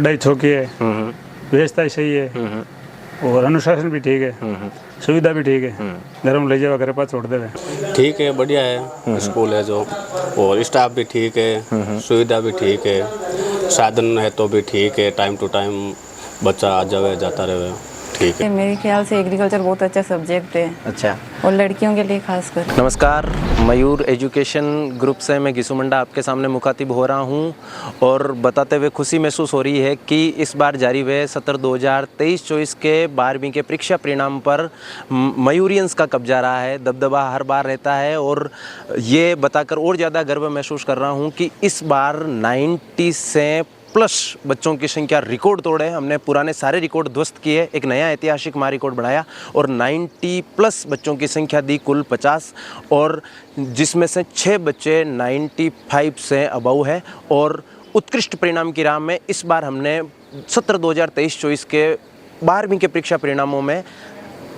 पढ़ाई छोकी है, व्यवस्था सही है और अनुशासन भी ठीक है, सुविधा भी ठीक है। घर में ले जाओ, घर पास छोड़ देवे। ठीक है, बढ़िया है, स्कूल है जो, और स्टाफ भी ठीक है, सुविधा भी ठीक है, साधन है तो भी ठीक है, टाइम टू टाइम बच्चा आ जावे जाता रहे, ठीक है। मेरे ख्याल से एग्रीकल्चर बहुत अच्छा सब्जेक्ट है। अच्छा, और लड़कियों के लिए खासकर। नमस्कार, मयूर एजुकेशन ग्रुप से मैं घिसू मंडा आपके सामने मुखातिब हो रहा हूं और बताते हुए खुशी महसूस हो रही है कि इस बार जारी हुए सत्र 2023-24 के 12वीं के परीक्षा परिणाम पर मयूरियंस का कब्जा रहा है, दबदबा हर बार रहता है। और ये बताकर और ज़्यादा गर्व महसूस कर रहा हूँ कि इस बार 90 से प्लस बच्चों की संख्या रिकॉर्ड तोड़े। हमने पुराने सारे रिकॉर्ड ध्वस्त किए, एक नया ऐतिहासिक महा रिकॉर्ड बनाया और 90 प्लस बच्चों की संख्या दी कुल 50, और जिसमें से 6 बच्चे 95 से अबव है। और उत्कृष्ट परिणाम की राह में इस बार हमने सत्र 2023-24 के 12वीं के परीक्षा परिणामों में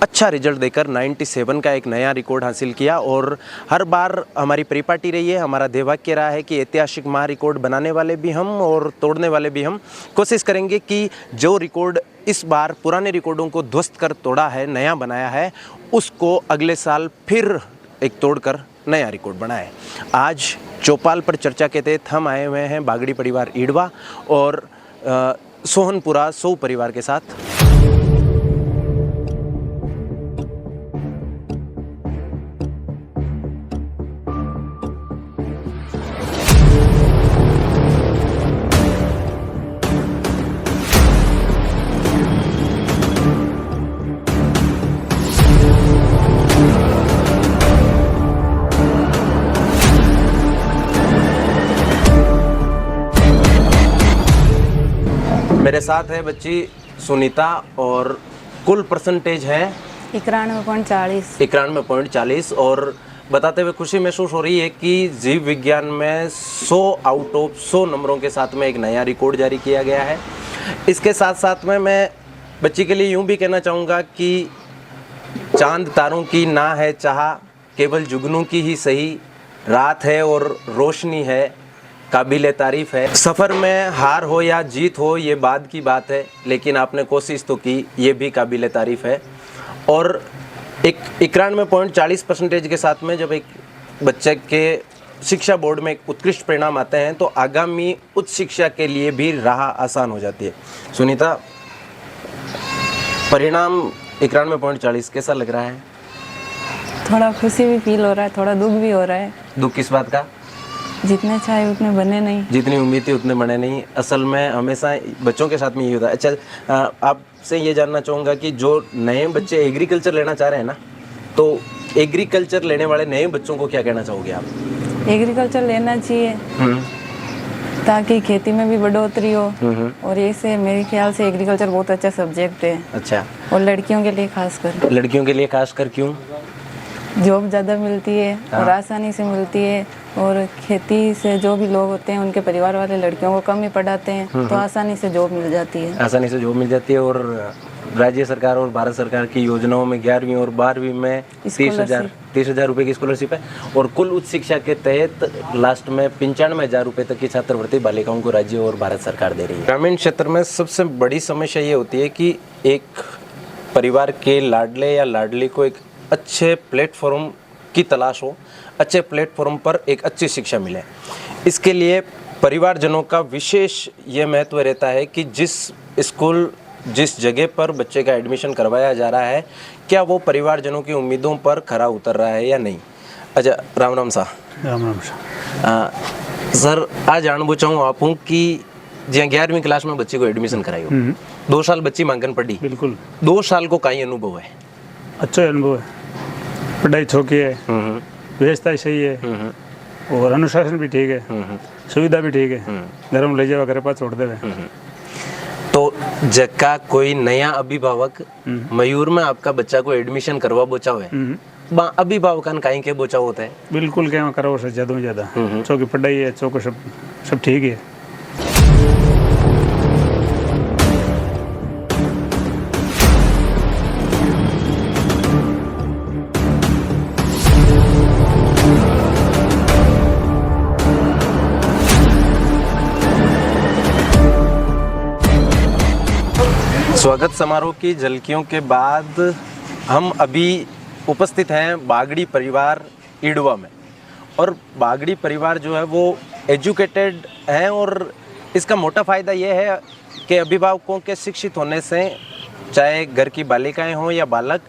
अच्छा रिजल्ट देकर 97 का एक नया रिकॉर्ड हासिल किया। और हर बार हमारी परिपाटी रही है, हमारा ध्येयवाक्य रहा है कि ऐतिहासिक महा रिकॉर्ड बनाने वाले भी हम और तोड़ने वाले भी हम। कोशिश करेंगे कि जो रिकॉर्ड इस बार पुराने रिकॉर्डों को ध्वस्त कर तोड़ा है, नया बनाया है, उसको अगले साल फिर एक तोड़कर नया रिकॉर्ड बनाए। आज चौपाल पर चर्चा के तहत हम आए हुए हैं बागड़ी परिवार ईडवा और सोहनपुरा सौ परिवार के साथ। मेरे साथ है बच्ची सुनीता और कुल परसेंटेज है 91.40। और बताते हुए खुशी महसूस हो रही है कि जीव विज्ञान में 100 आउट ऑफ 100 नंबरों के साथ में एक नया रिकॉर्ड जारी किया गया है। इसके साथ साथ में मैं बच्ची के लिए यूं भी कहना चाहूँगा कि चांद तारों की ना है चाह, केवल जुगनू की ही सही, रात है और रोशनी है, काबिले तारीफ़ है। सफ़र में हार हो या जीत हो ये बाद की बात है, लेकिन आपने कोशिश तो की, ये भी काबिले तारीफ़ है। और एक 91.40% के साथ में जब एक बच्चे के शिक्षा बोर्ड में एक उत्कृष्ट परिणाम आते हैं तो आगामी उच्च शिक्षा के लिए भी राह आसान हो जाती है। सुनीता, परिणाम 91.40 कैसा लग रहा है? थोड़ा खुशी भी फील हो रहा है, थोड़ा दुख भी हो रहा है। दुख किस बात का? जितने चाहे उतने बने नहीं, जितनी उम्मीद थी उतने बने नहीं। असल में हमेशा बच्चों के साथ में ये होता है। अच्छा, आपसे ये जानना चाहूँगा कि जो नए बच्चे एग्रीकल्चर लेना चाह रहे हैं ना, तो एग्रीकल्चर लेने वाले नए बच्चों को क्या कहना चाहोगे आप? एग्रीकल्चर लेना चाहिए ताकि खेती में भी बढ़ोतरी हो। और इससे मेरे ख्याल से एग्रीकल्चर बहुत अच्छा सब्जेक्ट है। अच्छा, और लड़कियों के लिए खासकर। लड़कियों के लिए खासकर क्यों? जॉब ज़्यादा मिलती है और आसानी से मिलती है। और खेती से जो भी लोग होते हैं उनके परिवार वाले लड़कियों को कम ही पढ़ाते हैं, तो आसानी से जॉब मिल जाती है। आसानी से जॉब मिल जाती है। और राज्य सरकार और भारत सरकार की योजनाओं में 11वीं और 12वीं में 30,000 रुपये की स्कॉलरशिप है। और कुल उच्च शिक्षा के तहत लास्ट में 95,000 रुपये तक की छात्रवृत्ति बालिकाओं को राज्य और भारत सरकार दे रही है। ग्रामीण क्षेत्र में सबसे बड़ी समस्या ये होती है कि एक परिवार के लाडले या लाडली को एक अच्छे प्लेटफॉर्म की तलाश हो, अच्छे प्लेटफॉर्म पर एक अच्छी शिक्षा मिले। इसके लिए परिवारजनों का विशेष ये महत्व रहता है कि जिस स्कूल, जिस जगह पर बच्चे का एडमिशन करवाया जा रहा है, क्या वो परिवारजनों की उम्मीदों पर खरा उतर रहा है या नहीं। अच्छा, राम राम सा। राम राम सा। सर, आज जानना चाहूँ आप हूँ कि जहाँ 11वीं क्लास में बच्चे को एडमिशन कराई हो, 2 साल बच्ची मांगन पड़ी। बिल्कुल। 2 साल को कई अनुभव है? अच्छा अनुभव है, पढ़ाई छोकी है, व्यवस्था सही है और अनुशासन भी ठीक है, सुविधा भी ठीक है। घर में ले जाओ, घर पास छोड़ देवे। तो जक्का कोई नया अभिभावक मयूर में आपका बच्चा को एडमिशन करवा बोचाओ है, अभिभावकन कहीं के बोचाओ होता है? बिल्कुल, क्या करो से ज़्यादा चौकी पढ़ाई है, चौको सब ठीक है। स्वागत समारोह की झलकियों के बाद हम अभी उपस्थित हैं बागड़ी परिवार ईडवा में। और बागड़ी परिवार जो है वो एजुकेटेड है और इसका मोटा फ़ायदा ये है कि अभिभावकों के शिक्षित होने से चाहे घर की बालिकाएं हों या बालक,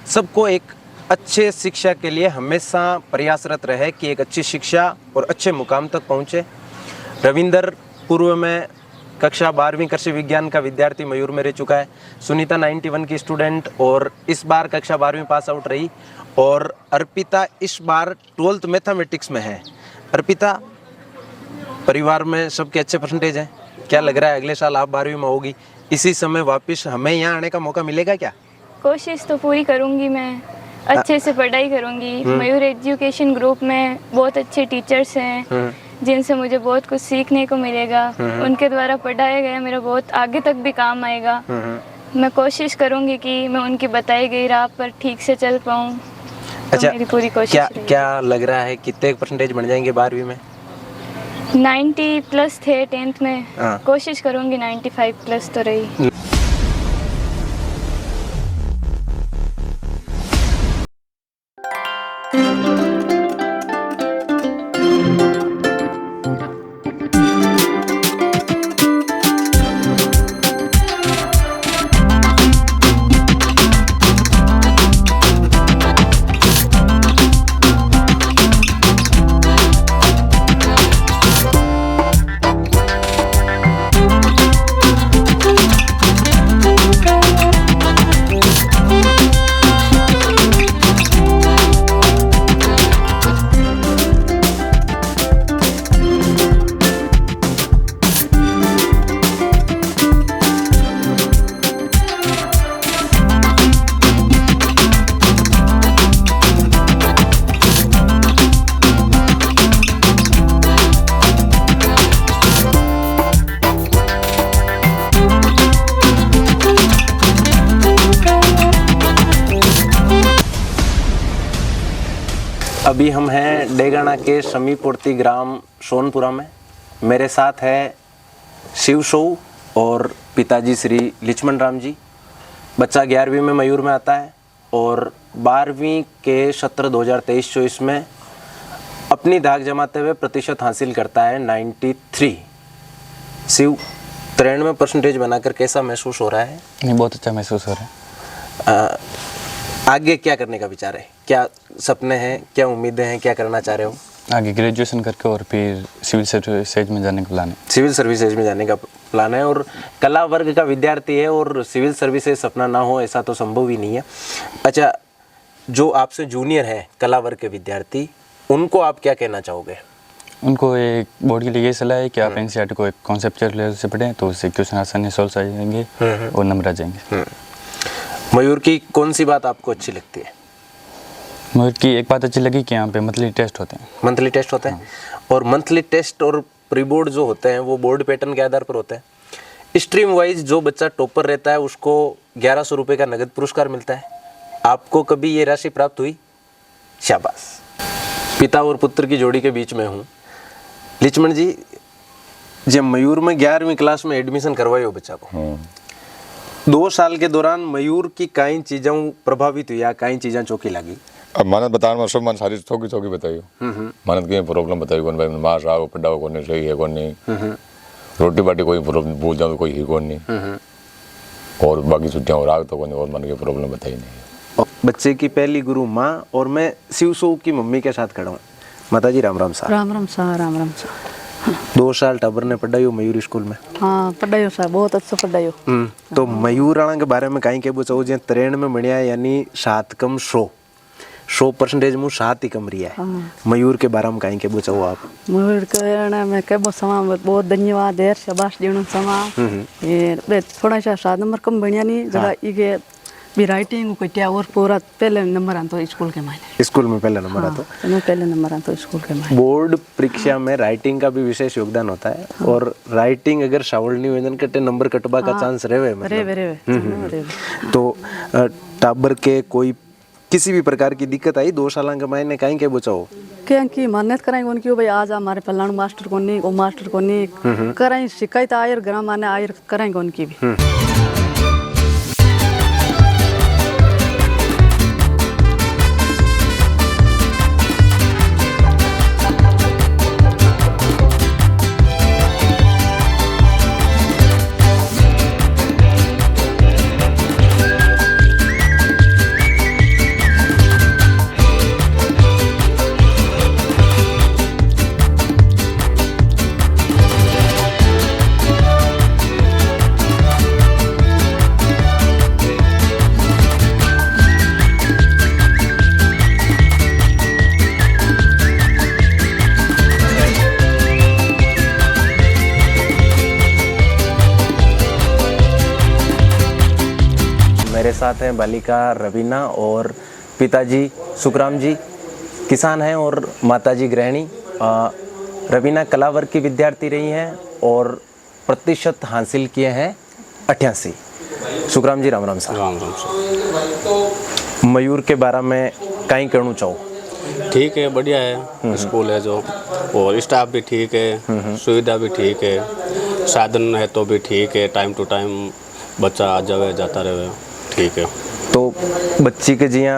सबको एक अच्छे शिक्षा के लिए हमेशा प्रयासरत रहे कि एक अच्छी शिक्षा और अच्छे मुकाम तक पहुँचे। रविंदर पूर्व में कक्षा 12वीं कृषि विज्ञान का विद्यार्थी मयूर में रह चुका है। सुनीता 91 की स्टूडेंट और इस बार कक्षा 12वीं पास आउट रही। और अर्पिता इस बार 12th मैथमेटिक्स में है। अर्पिता, परिवार में सबके अच्छे परसेंटेज हैं, क्या लग रहा है अगले साल आप 12वीं में होगी, इसी समय वापस हमें यहाँ आने का मौका मिलेगा क्या? कोशिश तो पूरी करूँगी मैं, अच्छे से पढ़ाई करूँगी। मयूर एजुकेशन ग्रुप में बहुत अच्छे टीचर्स हैं जिनसे मुझे बहुत कुछ सीखने को मिलेगा। उनके द्वारा पढ़ाया गया मेरा बहुत आगे तक भी काम आएगा। मैं कोशिश करूँगी कि मैं उनकी बताई गई राह पर ठीक से चल पाऊँ। अच्छा, मेरी पूरी कोशिश रहेगी। क्या लग रहा है कितने परसेंटेज बन जाएंगे 12वीं में? 90+ थे 10th में। हाँ। कोशिश करूँगी 95+ तो रही। अभी हम हैं डेगाना के समीपवर्ती ग्राम सोनपुरा में। मेरे साथ है शिव सौ और पिताजी श्री लक्ष्मण राम जी। बच्चा 11वीं में मयूर में आता है और 12वीं के सत्र 2023-24 में अपनी धाक जमाते हुए प्रतिशत हासिल करता है 93। शिव, 93% बनाकर कैसा महसूस हो रहा है? नहीं, बहुत अच्छा महसूस हो रहा है। आगे क्या करने का विचार है? क्या सपने हैं, क्या उम्मीदें हैं, क्या करना चाह रहे हो? आगे ग्रेजुएशन करके और फिर सिविल सर्विसेज में जाने का प्लान है। सिविल सर्विसेज में जाने का प्लान है और कला वर्ग का विद्यार्थी है और सिविल सर्विसेज सपना ना हो ऐसा तो संभव ही नहीं है। अच्छा, जो आपसे जूनियर है कला वर्ग के विद्यार्थी, उनको आप क्या कहना चाहोगे? उनको एक बोर्ड के लिए ये सलाह है कि आप एनसीईआरटी को एक कॉन्सेप्चुअल लेवल से पढ़ें तो उससे क्वेश्चन आसानी से सॉल्व आ जाएंगे और नंबर आ जाएंगे। मयूर की कौन सी बात आपको अच्छी लगती है? मयूर की एक बात अच्छी लगी कि यहाँ पे मंथली टेस्ट होते हैं। मंथली टेस्ट होते हैं और मंथली टेस्ट और प्री बोर्ड जो होते हैं वो बोर्ड पैटर्न के आधार पर होते हैं। स्ट्रीम वाइज जो बच्चा टॉपर रहता है उसको 1100 रुपये का नगद पुरस्कार मिलता है। आपको कभी ये राशि प्राप्त हुई? शाबाश। पिता और पुत्र की जोड़ी के बीच में हूँ। लक्ष्मण जी, जब मयूर में 11वीं क्लास में एडमिशन करवाई हो बच्चा को, 2 साल के दौरान मयूर की कई चीज़ों प्रभावित हुई या कई चीज़ें चौकी लगी? अब मानत बताने में सब मन सारी चौकी चौकी बताइयो। मानत की प्रॉब्लम बताइयो कौन भाई मार रहा हो पड्डा कौन सही है कौन नहीं, रोटी बाटी कोई प्रॉब्लम भूल जाऊँ तो कोई ही कौन नहीं, और बाकी छुट्टियाँ हो रहा तो कौन और मन की प्रॉब्लम बताई नहीं। बच्चे की पहली गुरु माँ और मैं शिव सौ की मम्मी के साथ खड़ा हूँ। माता जी राम राम साहब। राम राम साहब, राम राम साहब। 2 साल टबर ने पढ़ाई हो मयूर स्कूल में? हाँ, पढ़ाई साहब, बहुत अच्छा पढ़ाई हो। तो मयूर राणा के बारे में कहीं कहबो चाहो जे 93 में बढ़िया यानी 7 कम 100% मुँह 7 ही कम रिया है। मयूर के बारे में कहीं कहबो चाहो आप? मयूर के मैं कहबो समा बहुत धन्यवाद देर शाबाश देणो समा। ये थोड़ा सा 7 नंबर कम बढ़िया नहीं जरा इके भी राइटिंग को क्या और पूरा पहले नंबर आतो स्कूल के मायने। स्कूल में पहले नंबर आतो? मैं पहले नंबर आतो स्कूल के मायने। बोर्ड परीक्षा में राइटिंग का भी विशेष योगदान होता है और राइटिंग अगर सावलनी वजन कटे नंबर कटवा का चांस रहे मतलब। तो टाबर के कोई किसी भी प्रकार की दिक्कत आई 2 साल के मायने कहीं के बचाओ क्या की मान्यत कराएंगे उनकी भाई आज हमारे फलाण मास्टर को नहीं वो मास्टर को नहीं कराएं शिकायत आयर ग्राम आने आयर कराएंगे उनकी भी। साथ हैं बालिका रवीना और पिताजी सुखराम जी किसान हैं और माताजी गृहिणी। रवीना कला वर्ग की विद्यार्थी रही हैं और प्रतिशत हासिल किए हैं 88। सुखराम जी राम राम साहब। राम राम सर। मयूर के बारे में कहीं कहना चाहो? ठीक है, बढ़िया है, स्कूल है जो, और स्टाफ भी ठीक है, सुविधा भी ठीक है, साधन है तो भी ठीक है, टाइम टू टाइम बच्चा आ जावे जाता रहे, ठीक है। तो बच्ची के जिया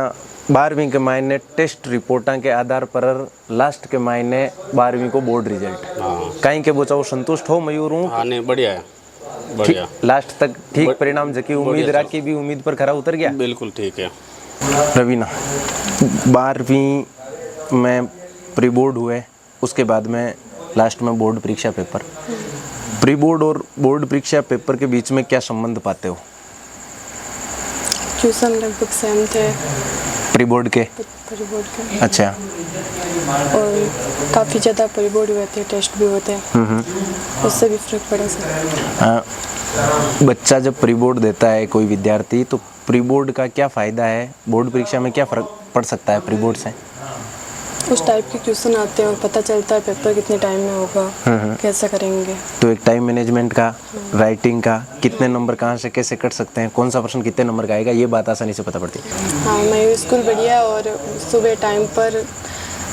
12वीं के मायने टेस्ट रिपोर्टा के आधार पर लास्ट के मायने 12वीं को बोर्ड रिजल्ट हाँ कहीं के बचाओ संतुष्ट हो मयूर हूँ? हाँ नहीं, बढ़िया है, बढ़िया, लास्ट तक ठीक परिणाम जकी उम्मीद राखी भी उम्मीद पर खरा उतर गया? बिल्कुल ठीक है। रवीना 12वीं में प्री बोर्ड हुए, उसके बाद में लास्ट में बोर्ड परीक्षा पेपर। प्री बोर्ड और बोर्ड परीक्षा पेपर के बीच में क्या संबंध पाते हो? ट्यूशन लगभग सेम थे प्री बोर्ड के। अच्छा। और काफ़ी ज़्यादा प्री बोर्ड हुए थे, टेस्ट भी होते हैं, उससे भी फर्क पड़ा सर। बच्चा जब प्री बोर्ड देता है कोई विद्यार्थी, तो प्री बोर्ड का क्या फ़ायदा है? बोर्ड परीक्षा में क्या फ़र्क पड़ सकता है प्री बोर्ड से? उस टाइप के क्वेश्चन आते हैं और पता चलता है पेपर कितने टाइम में होगा, कैसा करेंगे। तो एक टाइम मैनेजमेंट का, राइटिंग का, कितने नंबर कहाँ से कैसे कट सकते हैं, कौन सा प्रश्न कितने नंबर का आएगा, ये बात आसानी से पता पड़ती है। हाँ, मैं स्कूल बढ़िया, और सुबह टाइम पर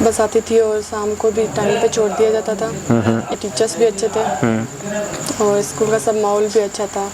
बस आती थी और शाम को भी टाइम पे छोड़ दिया जाता था। टीचर्स भी अच्छे थे और स्कूल का सब माहौल भी अच्छा था।